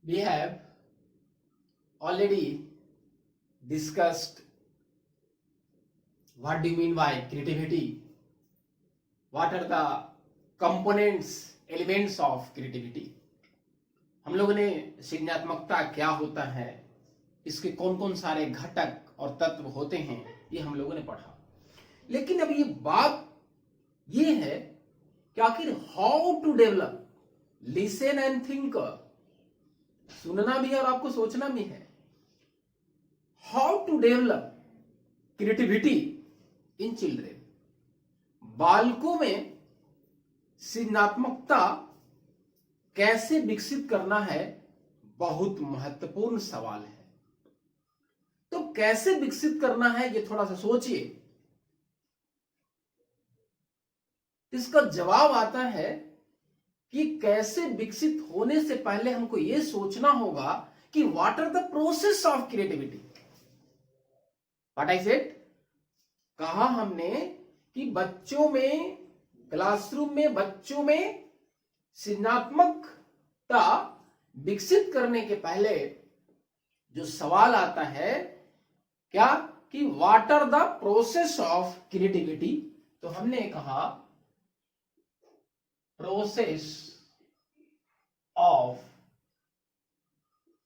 We have already discussed what do you mean by creativity, what are the components, elements of creativity. हम लोगों ने सृजनात्मकता क्या होता है, इसके कौन कौन सारे घटक और तत्व होते हैं, ये हम लोगों ने पढ़ा. लेकिन अब ये बात ये है कि आखिर how to develop, listen and think, सुनना भी है और आपको सोचना भी है. How to develop creativity in children, बालकों में सृजनात्मकता कैसे विकसित करना है, बहुत महत्वपूर्ण सवाल है. तो कैसे विकसित करना है ये थोड़ा सा सोचिए. इसका जवाब आता है कि कैसे विकसित होने से पहले हमको यह सोचना होगा कि what are the process of creativity. What I said, कहा हमने कि बच्चों में, क्लासरूम में बच्चों में सृजनात्मकता विकसित करने के पहले जो सवाल आता है क्या, कि what are the process of creativity. तो हमने कहा प्रोसेस ऑफ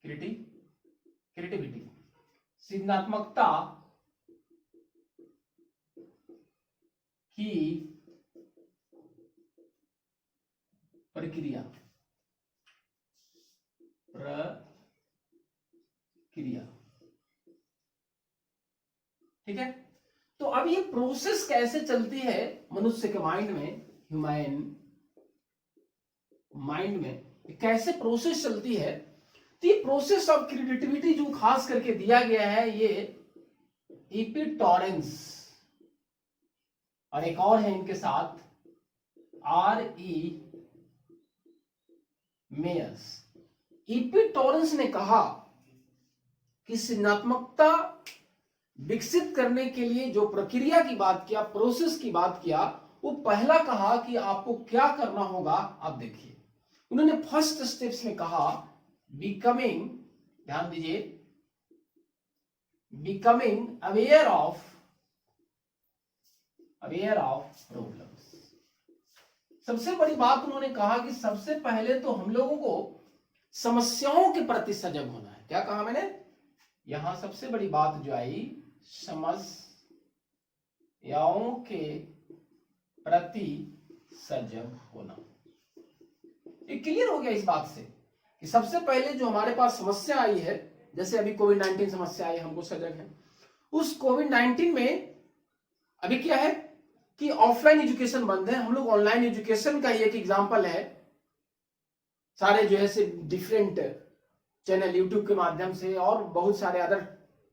क्रिएटिविटी, सृजनात्मकता की प्रक्रिया. ठीक है. तो अब ये प्रोसेस कैसे चलती है मनुष्य के माइंड में, ह्यूमन माइंड में कैसे प्रोसेस चलती है. तो ये प्रोसेस ऑफ क्रिएटिविटी जो खास करके दिया गया है, ये इपिटॉरेंस और एक और है इनके साथ R.E. मेयर्स. इपिटॉरेंस ने कहा कि सृजनात्मकता विकसित करने के लिए जो प्रक्रिया की बात किया, प्रोसेस की बात किया, वो पहला कहा कि आपको क्या करना होगा. आप देखिए, उन्होंने फर्स्ट स्टेप्स में कहा बिकमिंग, ध्यान दीजिए, बिकमिंग अवेयर ऑफ प्रॉब्लम्स. सबसे बड़ी बात उन्होंने कहा कि सबसे पहले तो हम लोगों को समस्याओं के प्रति सजग होना है. क्या कहा मैंने, यहां सबसे बड़ी बात जो आई, समस्याओं के प्रति सजग होना. ये क्लियर हो गया इस बात से कि सबसे पहले जो हमारे पास समस्या आई है, जैसे अभी कोविड-19 समस्या आई, हमको सजग है. उस कोविड-19 में अभी क्या है कि ऑफलाइन एजुकेशन बंद है, हम लोग ऑनलाइन एजुकेशन का ही एक एग्जांपल है. सारे जो है से डिफरेंट चैनल यूट्यूब के माध्यम से और बहुत सारे अदर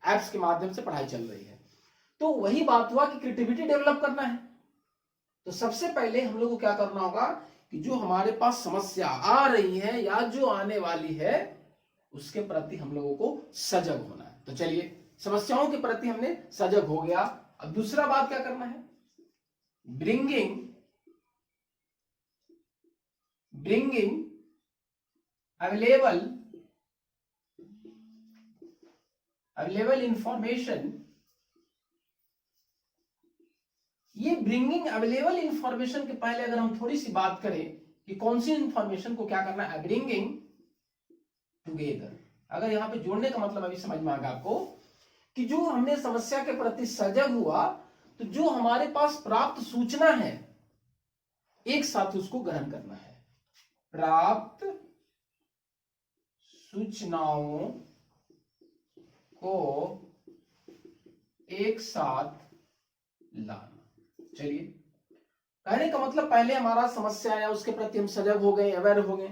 एप्स के माध्यम से पढ़ाई चल रही है. तो वही बात हुआ कि क्रिएटिविटी डेवलप करना है. तो सबसे पहले हम लोग को क्या करना होगा कि जो हमारे पास समस्या आ रही है या जो आने वाली है, उसके प्रति हम लोगों को सजग होना है. तो चलिए, समस्याओं के प्रति हमने सजग हो गया. अब दूसरा बात क्या करना है, ब्रिंगिंग अवेलेबल इंफॉर्मेशन. ये ब्रिंगिंग अवेलेबल इंफॉर्मेशन के पहले अगर हम थोड़ी सी बात करें कि कौन सी इंफॉर्मेशन को क्या करना है, ब्रिंगिंग टुगेदर. अगर यहां पे जोड़ने का मतलब अभी समझ में आ गया आपको कि जो हमने समस्या के प्रति सजग हुआ, तो जो हमारे पास प्राप्त सूचना है एक साथ उसको ग्रहण करना है. प्राप्त सूचनाओं को एक साथ लाना. चलिए, कहने का मतलब पहले हमारा समस्या आया, उसके प्रति हम सजग हो गए, अवेयर हो गए.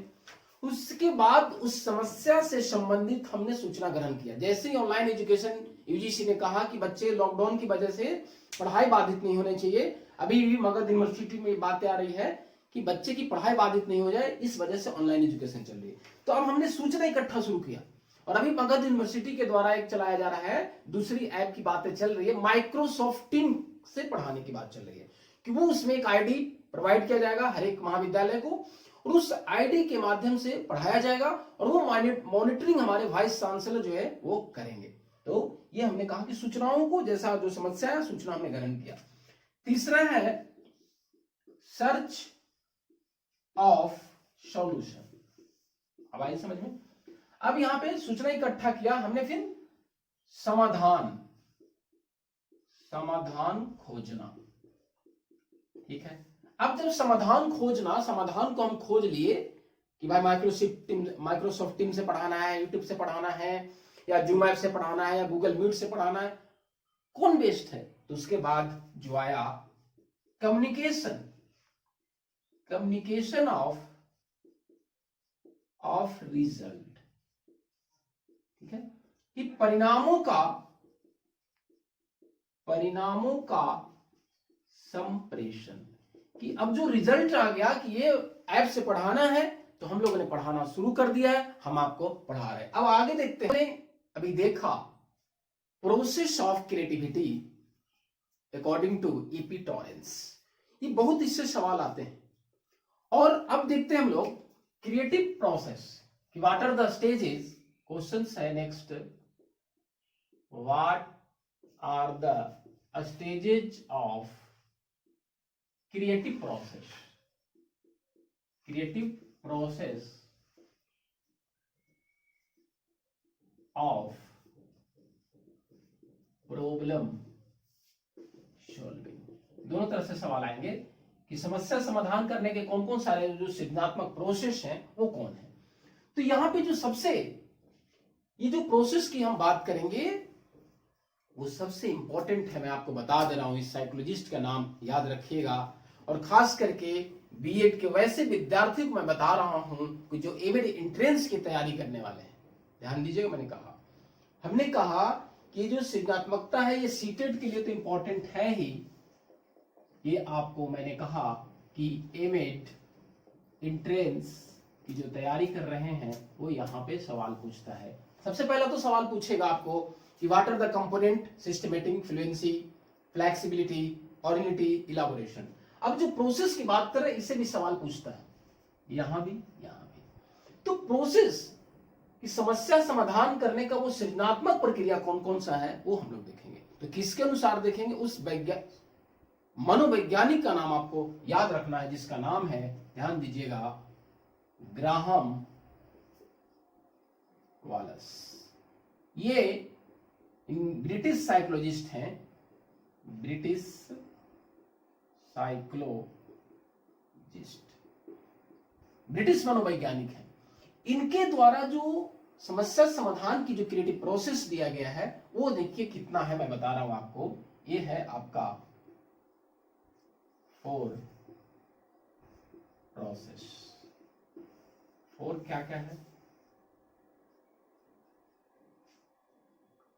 उसके बाद उस समस्या से संबंधित हमने सूचना ग्रहण किया. जैसे ही ऑनलाइन एजुकेशन यूजीसी ने कहा कि बच्चे लॉकडाउन की वजह से पढ़ाई बाधित नहीं होने चाहिए. अभी भी मगध यूनिवर्सिटी में बातें आ रही है कि बच्चे की पढ़ाई बाधित नहीं हो जाए, इस वजह से ऑनलाइन एजुकेशन चल रही है. तो अब हमने सूचना इकट्ठा शुरू किया और अभी मगध यूनिवर्सिटी के द्वारा एक चलाया जा रहा है, दूसरी ऐप की बातें चल रही है, माइक्रोसॉफ्ट टीम से पढ़ाने की बात चल रही है कि वो उसमें एक आईडी प्रोवाइड किया जाएगा हर एक महाविद्यालय को. और उस आईडी के माध्यम से पढ़ाया जाएगा और वो मॉनिटरिंग हमारे वाइस चांसलर जो है वो करेंगे। तो ये हमने कहा कि सूचनाओं को, जैसा जो समस्या है सूचना हमने ग्रहण किया। तीसरा है सर्च ऑफ सॉल्यूशन। अब आई समझ में? अब यहां पे सूचना इकट्ठा किया हमने, फिर समाधान खोजना। ठीक है, अब जब समाधान खोजना, समाधान को हम खोज लिए कि भाई माइक्रोसॉफ्ट टीम से पढ़ाना है, यूट्यूब से पढ़ाना है, या जूम ऐप से पढ़ाना है, या गूगल मीट से पढ़ाना है, कौन बेस्ट है? तो उसके बाद जो आया कम्युनिकेशन ऑफ रिजल्ट। ठीक है, कि परिणामों का संप्रेषण, कि अब जो रिजल्ट आ गया कि ये ऐप से पढ़ाना है तो हम लोगों ने पढ़ाना शुरू कर दिया है, हम आपको पढ़ा रहे हैं। अब आगे देखते हैं। अभी देखा process of creativity according to EP Torrance. ये बहुत इससे सवाल आते हैं। और अब देखते हैं हम लोग क्रिएटिव प्रोसेस कि what are the stages. Questions है next, what are the stages of creative process of problem solving. दोनों तरह से सवाल आएंगे कि समस्या समाधान करने के कौन कौन सारे जो सृजनात्मक प्रोसेस हैं वो कौन है। तो यहां पे जो ये जो प्रोसेस की हम बात करेंगे वो सबसे इंपॉर्टेंट है। मैं आपको बता दे रहा हूं, इस साइकोलॉजिस्ट का नाम याद रखिएगा। और खास करके बीएड के वैसे विद्यार्थियों को मैं बता रहा हूं कि जो एमएड एंट्रेंस की तैयारी करने वाले हैं, ध्यान दीजिएगा। हमने कहा कि जो सृजनात्मकता है ये सीटेट के लिए तो इंपॉर्टेंट है ही। ये आपको मैंने कहा कि एमएड एंट्रेंस की जो तैयारी कर रहे हैं वो यहाँ पे सवाल पूछता है। सबसे पहला तो सवाल पूछेगा आपको कि what are the component, systematic, fluency, flexibility, originality, elaboration. अब जो प्रोसेस की बात कर रहे हैं इसे भी सवाल पूछता है, यहां भी। तो प्रोसेस की समस्या समाधान करने का वो सृजनात्मक प्रक्रिया कौन कौन सा है वो हम लोग देखेंगे। तो किसके अनुसार देखेंगे? उस मनोवैज्ञानिक का नाम आपको याद रखना है, जिसका नाम है, ध्यान दीजिएगा, ग्राहम वालस। ये ब्रिटिश साइकोलॉजिस्ट हैं, ब्रिटिश मनोवैज्ञानिक हैं। इनके द्वारा जो समस्या समाधान की जो क्रिएटिव प्रोसेस दिया गया है वो देखिए कितना है, मैं बता रहा हूं आपको। ये है आपका 4 प्रोसेस। 4 क्या क्या है?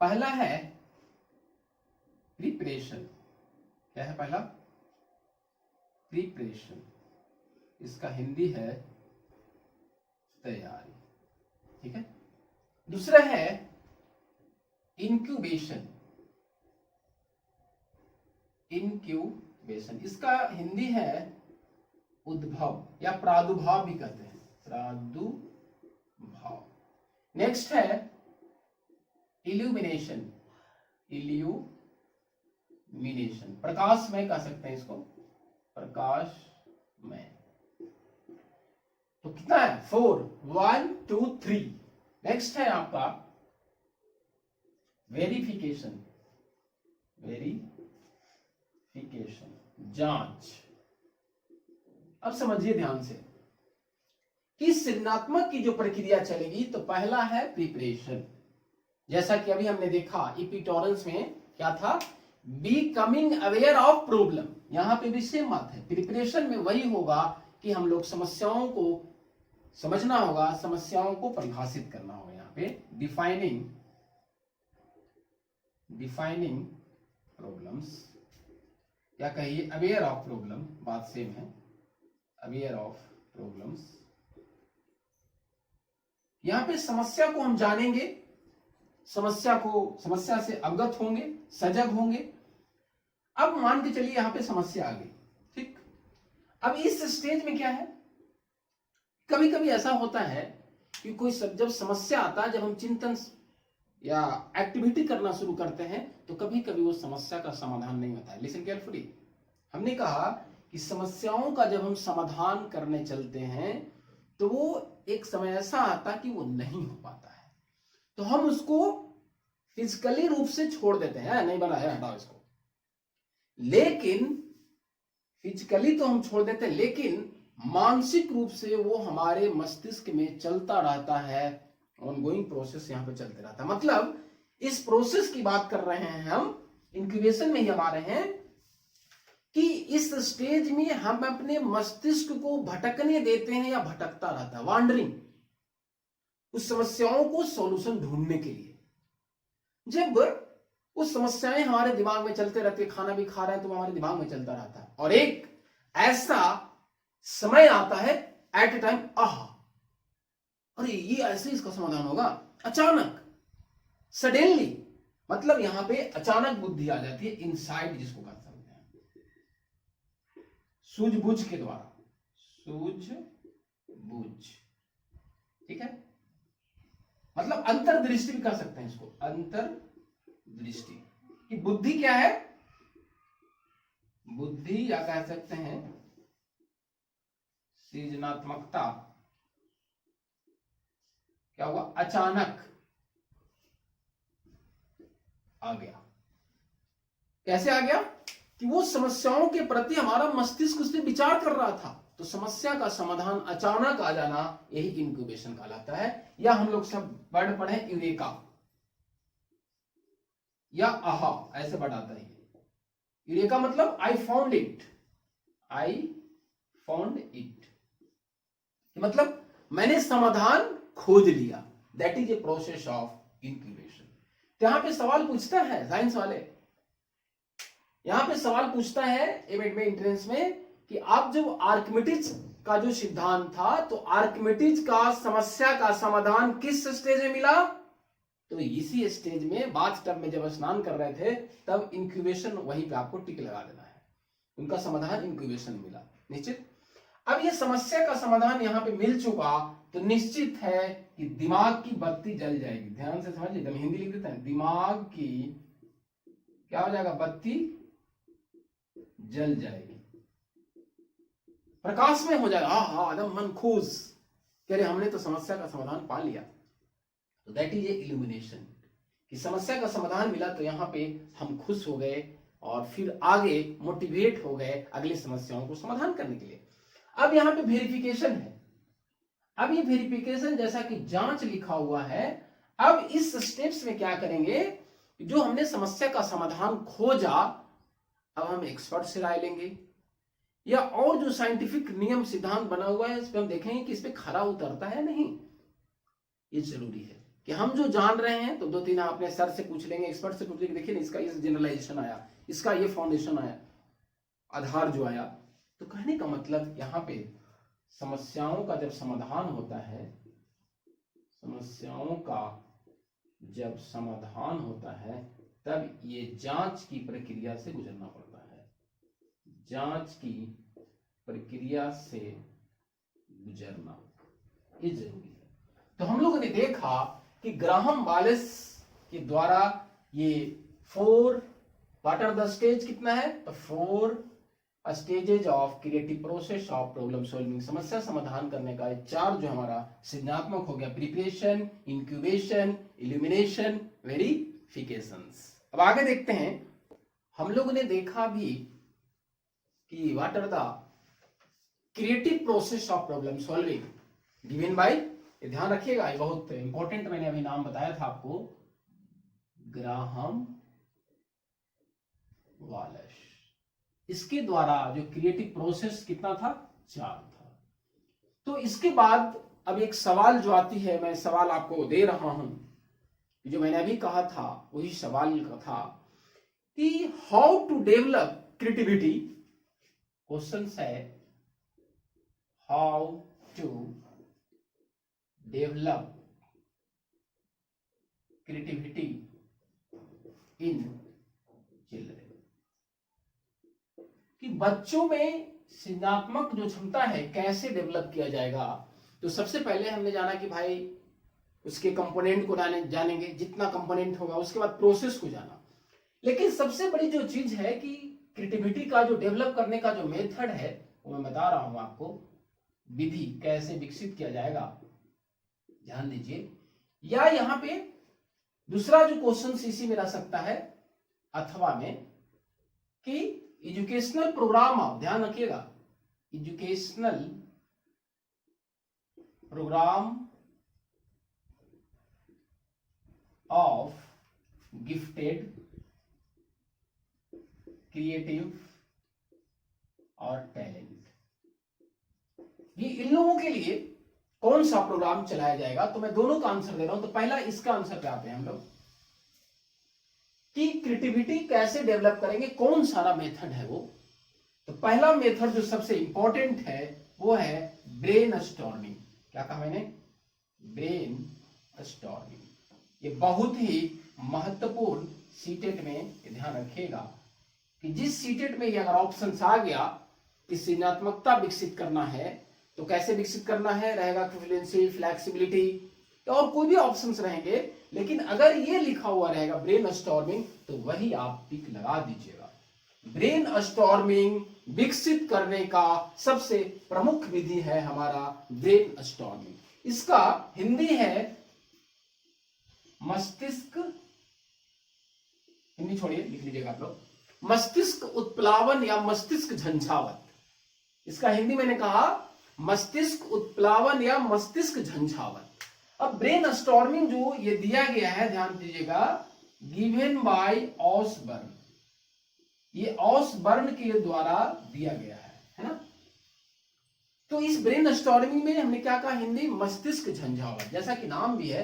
पहला है प्रिपरेशन। क्या है पहला? प्रिपरेशन। इसका हिंदी है तैयारी। ठीक है। दूसरा है इंक्यूबेशन। इसका हिंदी है उद्भव या प्रादुर्भाव भी कहते हैं, प्रादुर्भाव। नेक्स्ट है इल्यूमिनेशन। प्रकाशमय कह सकते हैं इसको, प्रकाशमय। तो कितना है? 4, 1, 2, 3। नेक्स्ट है आपका वेरिफिकेशन, जांच। अब समझिए ध्यान से कि सृजनात्मक की जो प्रक्रिया चलेगी, तो पहला है प्रिपरेशन। जैसा कि अभी हमने देखा ईपी टॉरेंस में क्या था, बिकमिंग अवेयर ऑफ प्रॉब्लम। यहां पे भी सेम बात है। प्रिपरेशन में वही होगा कि हम लोग समस्याओं को समझना होगा, समस्याओं को परिभाषित करना होगा। यहाँ पे डिफाइनिंग प्रॉब्लम्स, या कहिए अवेयर ऑफ प्रॉब्लम, बात सेम है, अवेयर ऑफ प्रॉब्लम्स। यहां पे समस्या को हम जानेंगे, समस्या से अवगत होंगे, सजग होंगे। अब मान के चलिए यहां पे समस्या आ गई, ठीक। अब इस स्टेज में क्या है, कभी कभी ऐसा होता है कि कोई जब समस्या आता है, जब हम चिंतन या एक्टिविटी करना शुरू करते हैं, तो कभी कभी वो समस्या का समाधान नहीं होता है। लिसन केयरफुली, हमने कहा कि समस्याओं का जब हम समाधान करने चलते हैं तो वो एक समय ऐसा आता कि वो नहीं हो पाता है, तो हम उसको फिजिकली रूप से छोड़ देते हैं, नहीं बना है हटाओ इसको। लेकिन फिजिकली तो हम छोड़ देते हैं, लेकिन मानसिक रूप से वो हमारे मस्तिष्क में चलता रहता है, ऑनगोइंग प्रोसेस यहां पे चलते रहता है। मतलब इस प्रोसेस की बात कर रहे हैं हम, इंक्यूबेशन में ही हम आ रहे हैं कि इस स्टेज में हम अपने मस्तिष्क को भटकने देते हैं या भटकता रहता है, वांडरिंग, उस समस्याओं को सॉल्यूशन ढूंढने के लिए। जब उस समस्याएं हमारे दिमाग में चलते रहती है, खाना भी खा रहे हैं तो हमारे दिमाग में चलता रहता है, और एक ऐसा समय आता है एट ए टाइम, अरे ये ऐसे इसका समाधान होगा, अचानक, सडनली, मतलब यहां पे अचानक बुद्धि आ जाती है, इनसाइट जिसको कहते हैं, सूझबूझ के द्वारा, सूझबूझ, ठीक है, मतलब अंतर्दृष्टि भी कह सकते हैं इसको, अंतर्दृष्टि। कि बुद्धि क्या है, बुद्धि या कह सकते हैं सृजनात्मकता, क्या हुआ, अचानक आ गया। कैसे आ गया कि वो समस्याओं के प्रति हमारा मस्तिष्क उस पर विचार कर रहा था, तो समस्या का समाधान अचानक आ जाना, यही इंक्यूबेशन कहलाता है। या हम लोग सब वर्ड पढ़े यूरेका या आहा, ऐसे वर्ड आता है। यूरेका मतलब I found it, I found it, मतलब मैंने समाधान खोज लिया, that is a process of incubation. तो यहां पे सवाल पूछता है साइंस वाले, यहां पे सवाल पूछता है एमएड में, एंट्रेंस में, कि आप जब आर्किमिडीज का जो सिद्धांत था, तो आर्किमिडीज का समस्या का समाधान किस स्टेज में मिला, तो इसी स्टेज में, बाथ टब में जब स्नान कर रहे थे, तब इंक्यूबेशन, वहीं पे आपको टिक लगा देना है, उनका समाधान इंक्यूबेशन मिला, निश्चित। अब ये समस्या का समाधान यहां पे मिल चुका, तो निश्चित है कि दिमाग की बत्ती जल जाएगी। ध्यान से समझिए, हम हिंदी लिख देते हैं, दिमाग की क्या हो जाएगा, बत्ती जल जाएगी, प्रकाश में हो जाएगा, हाँ एकदम मन खुश, कह रहे हमने तो समस्या का समाधान पा लिया। तो दैट इज ए इल्यूमिनेशन, कि समस्या का समाधान मिला, तो यहां पे हम खुश हो गए और फिर आगे मोटिवेट हो गए अगली समस्याओं को समाधान करने के लिए। अब यहां पे वेरिफिकेशन है। अब ये वेरिफिकेशन जैसा कि जांच लिखा हुआ है, अब इस स्टेप्स में क्या करेंगे, जो हमने समस्या का समाधान खोजा, अब हम एक्सपर्ट से राय लेंगे, या और जो साइंटिफिक नियम सिद्धांत बना हुआ है, इस पे हम देखेंगे कि इस पे खरा उतरता है नहीं। ये जरूरी है कि हम जो जान रहे हैं, तो 2-3 आप अपने सर से पूछ लेंगे, एक्सपर्ट से पूछ लेंगे, देखिए ना इसका ये जनरलाइजेशन आया, इसका ये फाउंडेशन आया, आधार जो आया। तो कहने का मतलब यहां पे समस्याओं का जब समाधान होता है, समस्याओं का जब समाधान होता है, तब ये जांच की प्रक्रिया से गुजरना पड़ता है, जांच की प्रक्रिया से गुजरना ये जरूरी है। तो हम लोगों ने देखा कि ग्राहम वालेस के द्वारा ये 4 व्हाट आर द स्टेज कितना है, तो 4 stages of creative process of problem solving, समस्या समाधान करने का 4 जो हमारा सृजनात्मक हो गया, प्रिपरेशन, इंक्यूबेशन, इल्यूमिनेशन, वेरिफिकेशंस। अब आगे देखते हैं, हम लोगों ने देखा भी कि what are the creative process of problem solving given by, ये ध्यान रखिएगा, ये बहुत इंपॉर्टेंट, मैंने अभी नाम बताया था आपको, ग्राहम वालेस। इसके द्वारा जो क्रिएटिव प्रोसेस कितना था, 4 था। तो इसके बाद अब एक सवाल जो आती है, मैं सवाल आपको दे रहा हूं, जो मैंने अभी कहा था वही सवाल का था कि how to develop creativity. Question है how to develop creativity in children, कि बच्चों में सृजनात्मक जो क्षमता है कैसे डेवलप किया जाएगा। तो सबसे पहले हमने जाना कि भाई उसके कंपोनेंट को जानेंगे, जितना कंपोनेंट होगा, उसके बाद प्रोसेस को जाना। लेकिन सबसे बड़ी जो चीज है कि क्रिएटिविटी का जो डेवलप करने का जो मेथड है वो मैं बता रहा हूं आपको, विधि कैसे विकसित किया जाएगा, ध्यान दीजिए। या यहां पे दूसरा जो क्वेश्चन इसी में रह सकता है अथवा में कि एजुकेशनल प्रोग्राम, आप ध्यान रखिएगा, educational programme of gifted, creative और टैलेंट, ये इन लोगों के लिए कौन सा प्रोग्राम चलाया जाएगा। तो मैं दोनों का आंसर दे रहा हूं। तो पहला इसका आंसर पे आते हैं हम लोग कि क्रिएटिविटी कैसे डेवलप करेंगे, कौन सारा मेथड है वो। तो पहला मेथड जो सबसे इंपॉर्टेंट है वो है ब्रेन स्टॉर्मिंग। क्या कहा मैंने? Brain storming. ये बहुत ही महत्वपूर्ण सीटेट में ध्यान रखिएगा कि जिस सीटेट में ये अगर ऑप्शन आ गया कि सृजनात्मकता विकसित करना है तो कैसे विकसित करना है, रहेगा फ्लुएंसी, फ्लेक्सिबिलिटी और कोई भी ऑप्शंस रहेंगे, लेकिन अगर ये लिखा हुआ रहेगा ब्रेन स्टॉर्मिंग तो वही आप टिक लगा दीजिएगा। ब्रेन स्टॉर्मिंग विकसित करने का सबसे प्रमुख विधि है हमारा ब्रेन स्टॉर्मिंग। इसका हिंदी है मस्तिष्क, हिंदी छोड़िए, लिख लीजिएगा आप लोग, मस्तिष्क उत्प्लावन या मस्तिष्क झंझावत। इसका हिंदी मैंने कहा मस्तिष्क उत्प्लावन या मस्तिष्क झंझावत। अब ब्रेन स्टॉर्मिंग जो ये दिया गया है, ध्यान दीजिएगा, गिवन बाय ऑसबर्न, ये ऑसबर्न के द्वारा दिया गया है ना। तो इस ब्रेन स्टॉर्मिंग में हमने क्या कहा, हिंदी मस्तिष्क झंझावत, जैसा कि नाम भी है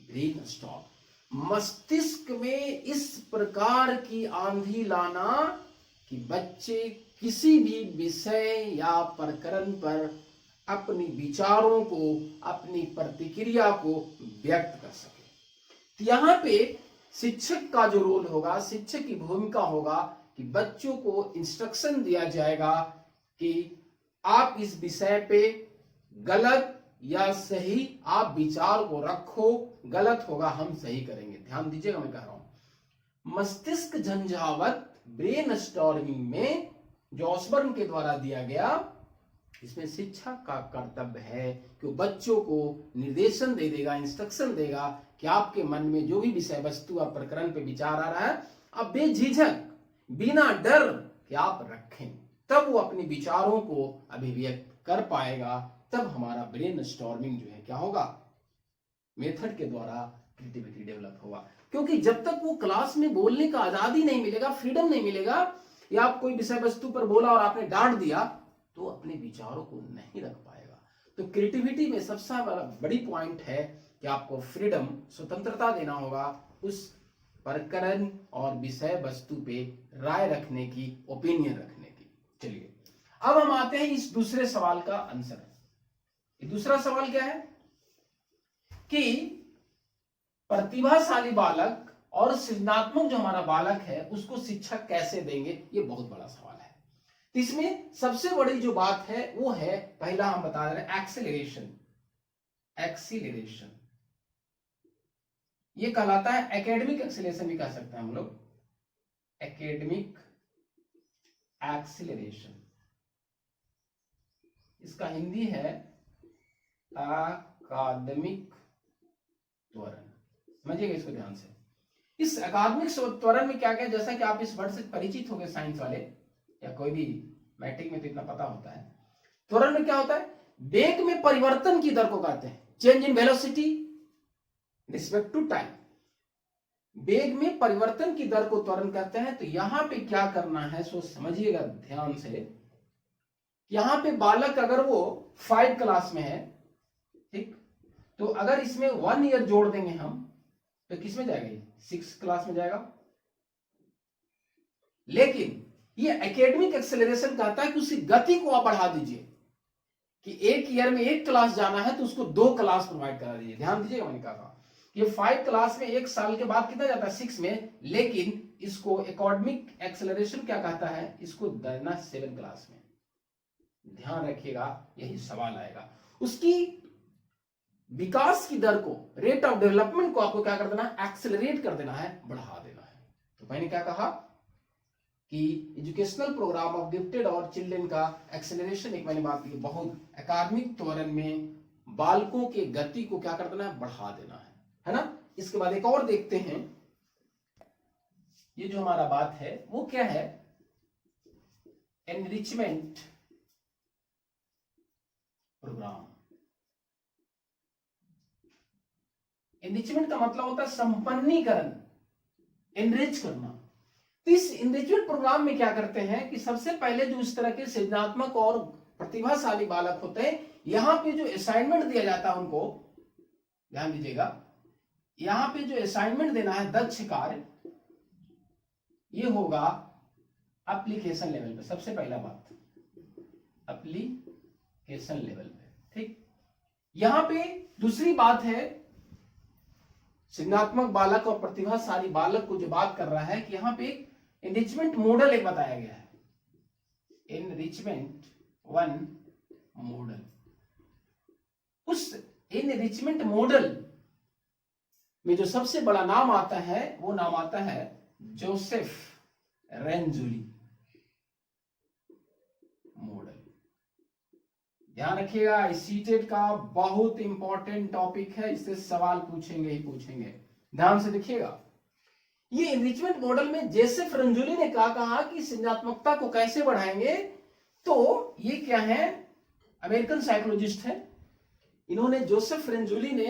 ब्रेन स्टॉर्म। मस्तिष्क में इस प्रकार की आंधी लाना कि बच्चे किसी भी विषय या प्रकरण पर अपनी विचारों को, अपनी प्रतिक्रिया को व्यक्त कर सके। तो यहां पे शिक्षक का जो रोल होगा, शिक्षक की भूमिका होगा कि बच्चों को इंस्ट्रक्शन दिया जाएगा कि आप इस विषय पे गलत या सही आप विचार को रखो, गलत होगा हम सही करेंगे। ध्यान दीजिएगा मैं कह रहा हूं मस्तिष्क झंझावत ब्रेन स्टॉर्मिंग में जो ऑसबर्न के द्वारा दिया गया, इसमें शिक्षक का कर्तव्य है कि वो बच्चों को निर्देशन दे देगा, इंस्ट्रक्शन देगा कि आपके मन में जो भी विषय वस्तु और प्रकरण पे विचार आ रहा है आप बेझिझक बिना डर कि आप रखें, तब वो अपने विचारों को अभिव्यक्त कर पाएगा। तब हमारा ब्रेन स्टॉर्मिंग जो है क्या होगा, मेथड के द्वारा क्रिएटिविटी डेवलप होगा। क्योंकि जब तक वो क्लास में बोलने का आजादी नहीं मिलेगा, फ्रीडम नहीं मिलेगा, या आप कोई विषय वस्तु पर बोला और आपने डांट दिया तो अपने विचारों को नहीं रख पाएगा। तो क्रिएटिविटी में सबसे बड़ी पॉइंट है कि आपको फ्रीडम, स्वतंत्रता देना होगा उस प्रकरण और विषय वस्तु पे राय रखने की, ओपिनियन रखने की। चलिए अब हम आते हैं इस दूसरे सवाल का आंसर। दूसरा सवाल क्या है कि प्रतिभाशाली बालक और सृजनात्मक जो हमारा बालक है उसको शिक्षक कैसे देंगे, ये बहुत बड़ा सवाल है। इसमें सबसे बड़ी जो बात है वो है, पहला हम बता रहे हैं एक्सीलरेशन। एक्सीलरेशन ये कहलाता है एकेडमिक एक्सीलरेशन भी कह सकते हैं हम लोग, एकेडमिक एक्सीलरेशन। इसका हिंदी है अकादमिक त्वरण। समझिएगा इसको ध्यान से। इस अकादमिक त्वरण में क्या क्या, जैसा कि आप इस वर्ड से परिचित हो गए साइंस वाले या कोई भी मैट्रिक में तो इतना पता होता है। त्वरण में क्या होता है, वेग में परिवर्तन की दर को कहते हैं, change in velocity respect to time. वेग में परिवर्तन की दर को त्वरण कहते हैं। तो यहां पे क्या करना है सो समझिएगा ध्यान से। यहां पे बालक अगर वो 5 क्लास में है, ठीक, तो अगर इसमें 1 ईयर जोड़ देंगे हम तो किस में जाएगा, 6 क्लास में जाएगा। लेकिन ये एकेडमिक एक्सेलरेशन कहता है कि उसकी गति को आप बढ़ा दीजिए कि 1 ईयर में 1 क्लास जाना है तो उसको 2 क्लास प्रोवाइड करा दीजिए। ध्यान दीजिएगा मैंने कहा ये 5 क्लास में 1 साल के बाद कितना जाता है, 6 में, लेकिन इसको एकेडमिक एक्सेलरेशन क्या कहता है, इसको देना 7 क्लास में। ध्यान रखिएगा यही सवाल आएगा। उसकी विकास की दर को, रेट ऑफ डेवलपमेंट को आपको क्या कर देना है, एक्सेलरेट कर देना है, बढ़ा देना है। तो मैंने क्या कहा कि एजुकेशनल प्रोग्राम ऑफ गिफ्टेड और चिल्ड्रन का एक्सेलरेशन, एक मैंने बात की, बहुत अकादमिक त्वरण में बालकों के गति को क्या कर देना है, बढ़ा देना है ना। इसके बाद एक और देखते हैं, ये जो हमारा बात है वो क्या है, एनरिचमेंट प्रोग्राम। एनरिचमेंट का मतलब होता है संपन्नीकरण, एनरिच करना। इस एनरिचमेंट प्रोग्राम में क्या करते हैं कि सबसे पहले जो इस तरह के सृजनात्मक और प्रतिभाशाली बालक होते हैं, यहां पे जो असाइनमेंट दिया जाता है उनको, ध्यान दीजिएगा, यहां पे जो असाइनमेंट देना है, दक्ष कार्य, ये होगा एप्लीकेशन लेवल पे। सबसे पहला बात एप्लीकेशन लेवल पे, ठीक। यहां पे दूसरी बात है, सृजनात्मक बालक और प्रतिभाशाली बालक को जो बात कर रहा है कि यहां पे एक एनरिचमेंट मॉडल एक बताया गया है, एनरिचमेंट वन मॉडल। उस एनरिचमेंट मॉडल में जो सबसे बड़ा नाम आता है वो नाम आता है जोसेफ रेंजुली मॉडल। ध्यान रखिएगा, इस सीटेट का बहुत इंपॉर्टेंट टॉपिक है, इससे सवाल पूछेंगे ही पूछेंगे, ध्यान से देखिएगा। ये एनरिचमेंट मॉडल में जोसेफ रेंजुली ने कहा कि सृजनात्मकता को कैसे बढ़ाएंगे। तो ये क्या है, अमेरिकन साइकोलॉजिस्ट है, इन्होंने, जोसेफ रेंजुली ने,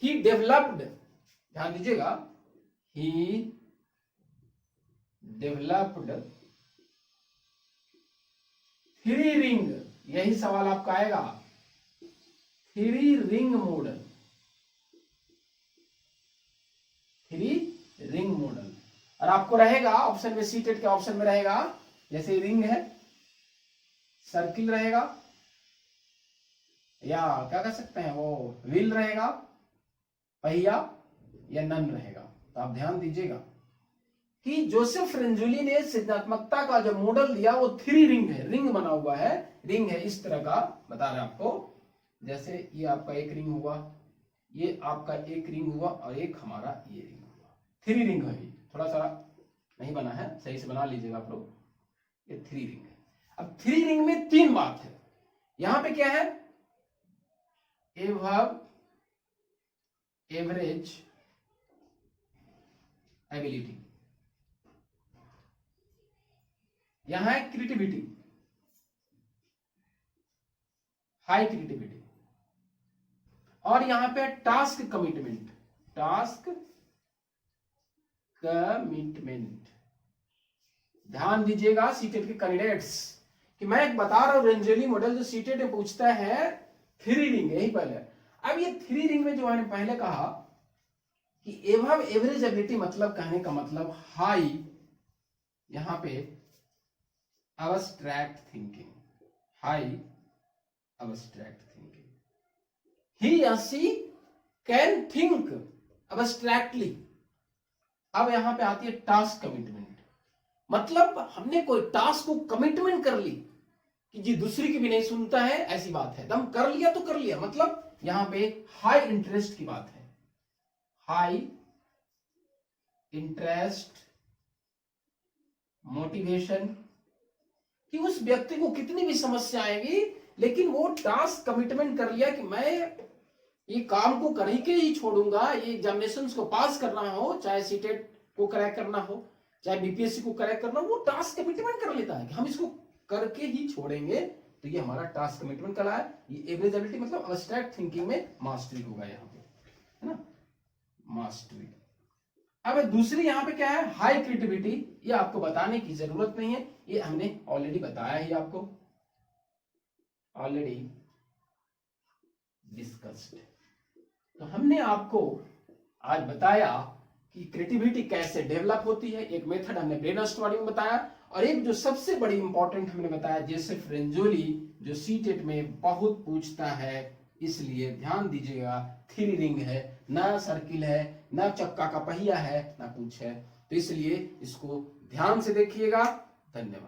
ही डेवलप्ड, ध्यान दीजिएगा, ही डेवलप्ड थ्री रिंग, यही सवाल आपका आएगा, three ring model, three ring model. और आपको रहेगा ऑप्शन में, सीटेट के ऑप्शन में रहेगा, जैसे रिंग है, सर्किल रहेगा, या क्या कह सकते हैं वो व्हील रहेगा, पहिया, या नन रहेगा। तो आप ध्यान दीजिएगा कि जोसेफ रेंजुली ने सृजनात्मकता का जो मॉडल दिया वो थ्री रिंग है, रिंग बना हुआ है, रिंग है इस तरह का, बता रहे आपको, जैसे ये आपका एक रिंग हुआ, ये आपका एक रिंग हुआ, और एक हमारा ये रिंग हुआ, थ्री रिंग है। थोड़ा सा नहीं बना है, सही से बना लीजिएगा आप लोग, ये थ्री रिंग है। अब थ्री रिंग में तीन बात है, यहां पे क्या है, एवब एवरेज एबिलिटी, यहां है क्रिएटिविटी, हाई क्रिएटिविटी, और यहां पे टास्क कमिटमेंट, टास्क कमिटमेंट। ध्यान दीजिएगा सीटेट के कैंडिडेट्स कि मैं एक बता रहा हूं, रेंजुली मॉडल जो सीटेट में पूछता है, थ्री रिंग, यही पहले। अब ये थ्री रिंग में जो मैंने पहले कहा कि एवब एवरेज एबिलिटी, मतलब कहने का मतलब हाई, यहां पे abstract thinking, high abstract thinking, he or she can think abstractly। अब यहां पे आती है टास्क कमिटमेंट, मतलब हमने कोई टास्क को कमिटमेंट कर ली कि जी दूसरी की भी नहीं सुनता है, ऐसी बात है, दम कर लिया तो कर लिया, मतलब यहां पे हाई इंटरेस्ट की बात है, हाई इंटरेस्ट मोटिवेशन, कि उस व्यक्ति को कितनी भी समस्या आएगी लेकिन वो टास्क कमिटमेंट कर लिया कि मैं ये काम को कर के ही छोड़ूंगा, ये एग्जामिनेशंस को पास करना हो, चाहे सीटेट को क्रैक करना हो, चाहे बीपीएससी को क्रैक करना हो, वो टास्क कमिटमेंट कर लेता है कि हम इसको करके ही छोड़ेंगे। तो ये हमारा टास्क कमिटमेंट का है। ये एवरेज एबिलिटी मतलब एब्स्ट्रैक्ट थिंकिंग में मास्टरी होगा यहाँ पे, है ना, मास्टरी। अब दूसरी यहाँ पे क्या है, हाई क्रिएटिविटी, ये आपको बताने की जरूरत नहीं है, ये हमने ऑलरेडी बताया ही आपको, ऑलरेडी डिस्कस्ड। तो हमने आपको आज बताया कि क्रिएटिविटी कैसे डेवलप होती है, एक मेथड हमने ब्रेनस्टॉर्मिंग बताया, और एक जो सबसे बड़ी इंपॉर्टेंट हमने बताया जोसेफ रेंजुली, जो सीटेट में बहुत पूछता है, इसलिए ध्यान दीजिएगा, थ्री रिंग है, ना सर्किल है, ना चक्का का पहिया है, ना कुछ है, तो इसलिए इसको ध्यान से देखिएगा। धन्यवाद।